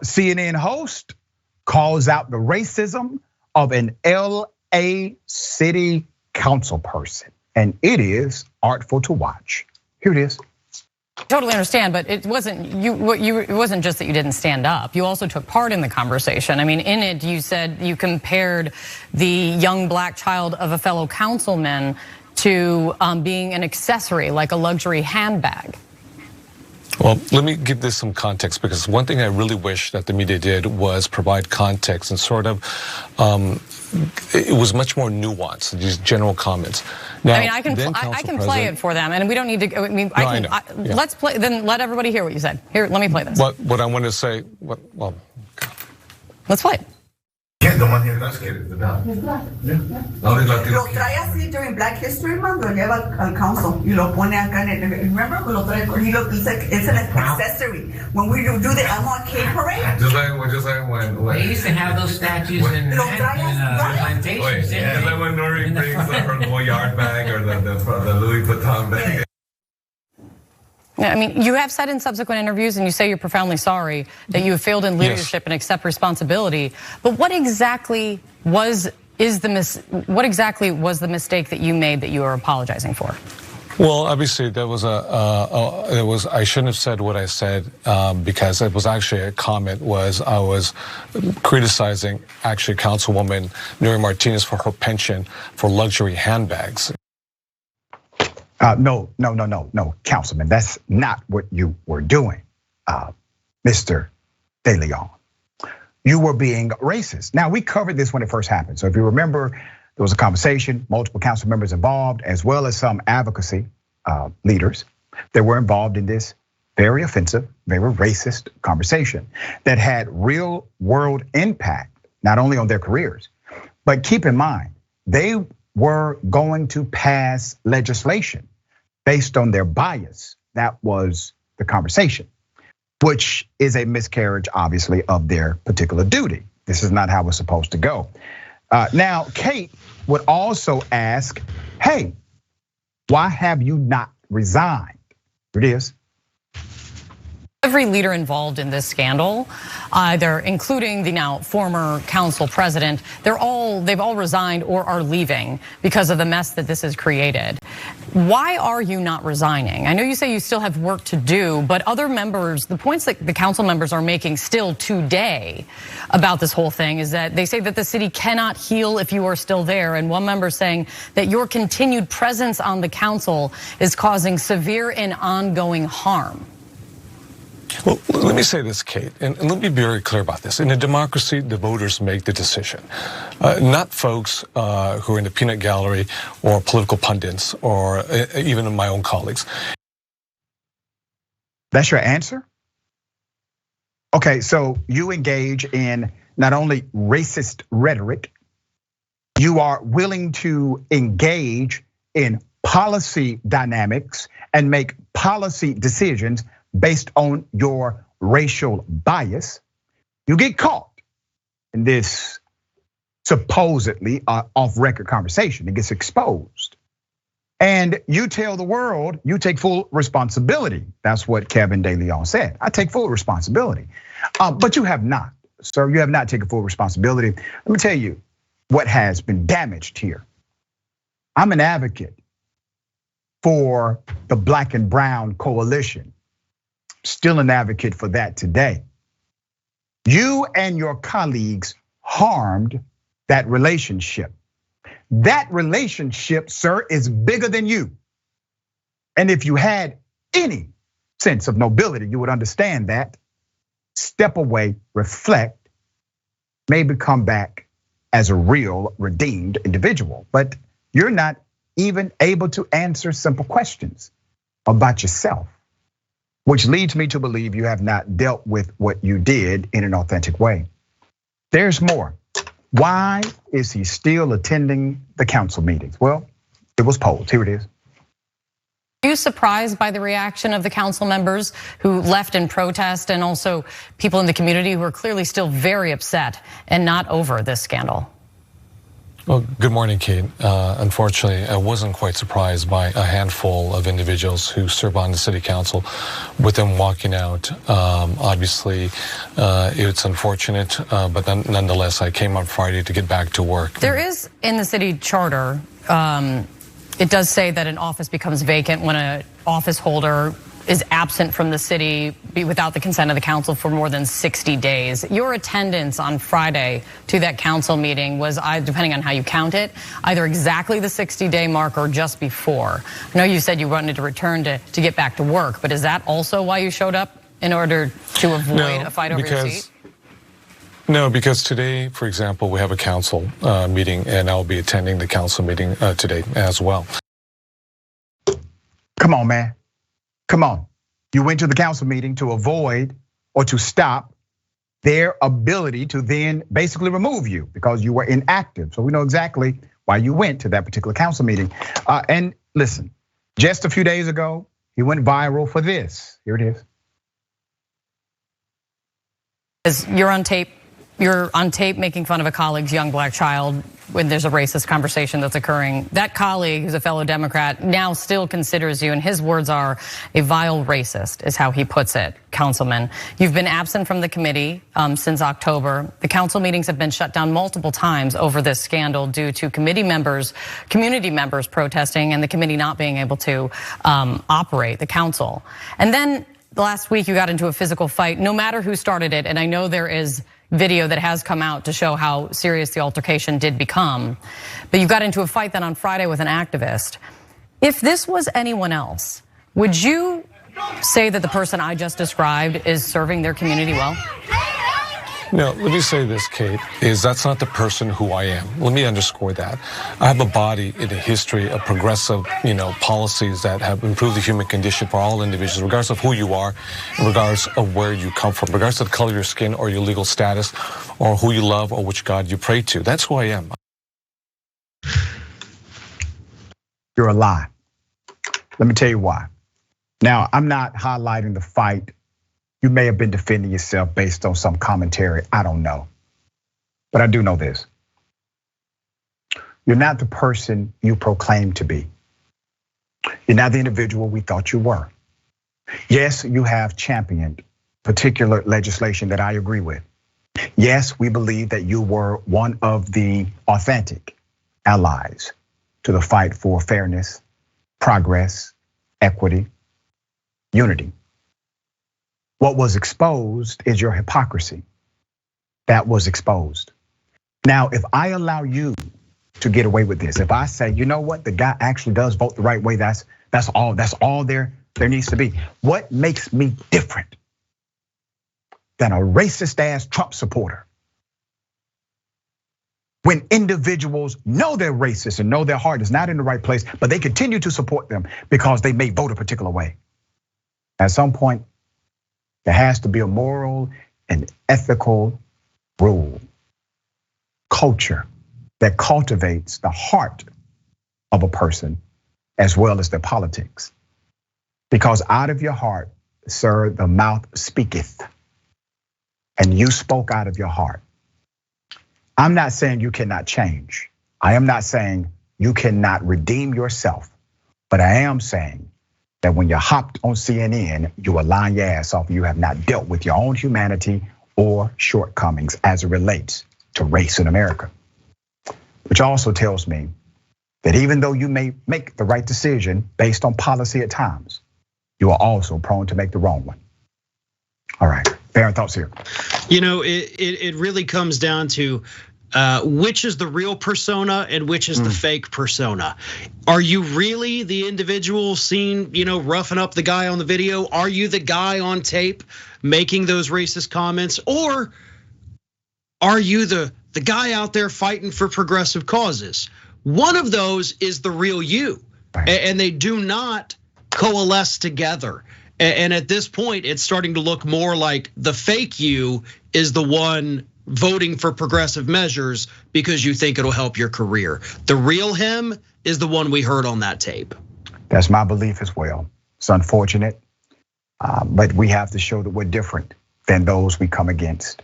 CNN host calls out the racism of an L.A. city council person, and it is artful to watch. Here it is. Totally understand, but it wasn't it wasn't just that you didn't stand up. You also took part in the conversation. I mean, in it, you said you compared the young black child of a fellow councilman to being an accessory, like a luxury handbag. Well, let me give this some context, because one thing I really wish that the media did was provide context and sort of, it was much more nuanced, these general comments. Now, I mean, I can play it for them, and we don't need to. I mean, let's play. Then let everybody hear what you said. Here, let me play this. What I want to say. Well, let's play it. The one here does get it, the dog. Lo trae así during Black History Month, lo lleva al council y lo pone acá en el. Remember, lo trae con hilo. It's an accessory. When we do the MLK parade. Just like when they used to have those statues in plantations. Yeah, like when Nori brings her Goyard bag or the Louis Vuitton bag. Yeah, I mean, you have said in subsequent interviews, and you say you're profoundly sorry that you have failed in leadership and accept responsibility. But what exactly was the mistake that you made that you are apologizing for? Well, obviously there was I shouldn't have said what I said, because it was actually a comment. I was criticizing actually Councilwoman Nuri Martinez for her penchant for luxury handbags. No, Councilman, that's not what you were doing, Mr. de León. You were being racist. Now, we covered this when it first happened. So if you remember, there was a conversation, multiple council members involved, as well as some advocacy leaders that were involved in this very offensive, very racist conversation that had real world impact, not only on their careers, but keep in mind, they were going to pass legislation based on their bias. That was the conversation, which is a miscarriage, obviously, of their particular duty. This is not how it's supposed to go. Now, Kate would also ask, hey, why have you not resigned? Here it is. Every leader involved in this scandal, either including the now former council president, they've all resigned or are leaving because of the mess that this has created. Why are you not resigning? I know you say you still have work to do, but other members, the points that the council members are making still today about this whole thing is that they say that the city cannot heal if you are still there. And one member saying that your continued presence on the council is causing severe and ongoing harm. Well, let me say this, Kate, and let me be very clear about this. In a democracy, the voters make the decision, not folks who are in the peanut gallery or political pundits or even my own colleagues. That's your answer? Okay, so you engage in not only racist rhetoric, you are willing to engage in policy dynamics and make policy decisions based on your racial bias. You get caught in this supposedly off-record conversation. It gets exposed. And you tell the world you take full responsibility. That's what Kevin de León said. I take full responsibility. But you have not, sir. You have not taken full responsibility. Let me tell you what has been damaged here. I'm an advocate for the Black and Brown coalition. Still an advocate for that today. You and your colleagues harmed that relationship. That relationship, sir, is bigger than you. And if you had any sense of nobility, you would understand that. Step away, reflect, maybe come back as a real redeemed individual. But you're not even able to answer simple questions about yourself, which leads me to believe you have not dealt with what you did in an authentic way. There's more. Why is he still attending the council meetings? Well, it was polled. Here it is. Are you surprised by the reaction of the council members who left in protest, and also people in the community who are clearly still very upset and not over this scandal? Well, good morning, Kate. Unfortunately, I wasn't quite surprised by a handful of individuals who serve on the city council with them walking out. Obviously, it's unfortunate, but nonetheless, I came on Friday to get back to work. There is in the city charter, it does say that an office becomes vacant when an office holder is absent from the city without the consent of the council for more than 60 days. Your attendance on Friday to that council meeting was, depending on how you count it, either exactly the 60-day mark or just before. I know you said you wanted to return to get back to work, but is that also why you showed up, in order to avoid a fight over your seat? No, because today, for example, we have a council meeting, and I'll be attending the council meeting today as well. Come on, man. Come on. You went to the council meeting to avoid or to stop their ability to then basically remove you because you were inactive. So we know exactly why you went to that particular council meeting. And listen, just a few days ago, he went viral for this. Here it is. You're on tape making fun of a colleague's young black child when there's a racist conversation that's occurring. That colleague, who's a fellow Democrat, now still considers you, and his words are, a vile racist, is how he puts it, Councilman. You've been absent from the committee since October. The council meetings have been shut down multiple times over this scandal due to community members protesting and the committee not being able to operate the council. And then last week you got into a physical fight, no matter who started it, and I know there is video that has come out to show how serious the altercation did become. But you got into a fight then on Friday with an activist. If this was anyone else, would you say that the person I just described is serving their community well? No, let me say this, Kate, is that's not the person who I am. Let me underscore that. I have a body in a history of progressive, policies that have improved the human condition for all individuals, regardless of who you are, regardless of where you come from, regardless of the color of your skin or your legal status or who you love or which God you pray to. That's who I am. You're a lie. Let me tell you why. Now, I'm not highlighting the fight. You may have been defending yourself based on some commentary. I don't know. But I do know this. You're not the person you proclaim to be. You're not the individual we thought you were. Yes, you have championed particular legislation that I agree with. Yes, we believe that you were one of the authentic allies to the fight for fairness, progress, equity, unity. What was exposed is your hypocrisy. That was exposed. Now, if I allow you to get away with this, if I say, you know what, the guy actually does vote the right way, that's all there needs to be. What makes me different than a racist ass Trump supporter? When individuals know they're racist and know their heart is not in the right place, but they continue to support them because they may vote a particular way. At some point, there has to be a moral and ethical rule, culture that cultivates the heart of a person as well as their politics. Because out of your heart, sir, the mouth speaketh. And you spoke out of your heart. I'm not saying you cannot change. I am not saying you cannot redeem yourself, but I am saying that when you hopped on CNN, you were lying your ass off. You have not dealt with your own humanity or shortcomings as it relates to race in America. Which also tells me that even though you may make the right decision based on policy at times, you are also prone to make the wrong one. All right, Farron, thoughts here. It really comes down to which is the real persona and which is the fake persona. Are you really the individual seen, roughing up the guy on the video? Are you the guy on tape making those racist comments? Or are you the guy out there fighting for progressive causes? One of those is the real you, and they do not coalesce together. And at this point, it's starting to look more like the fake you is the one voting for progressive measures because you think it'll help your career. The real him is the one we heard on that tape. That's my belief as well. It's unfortunate, but we have to show that we're different than those we come against.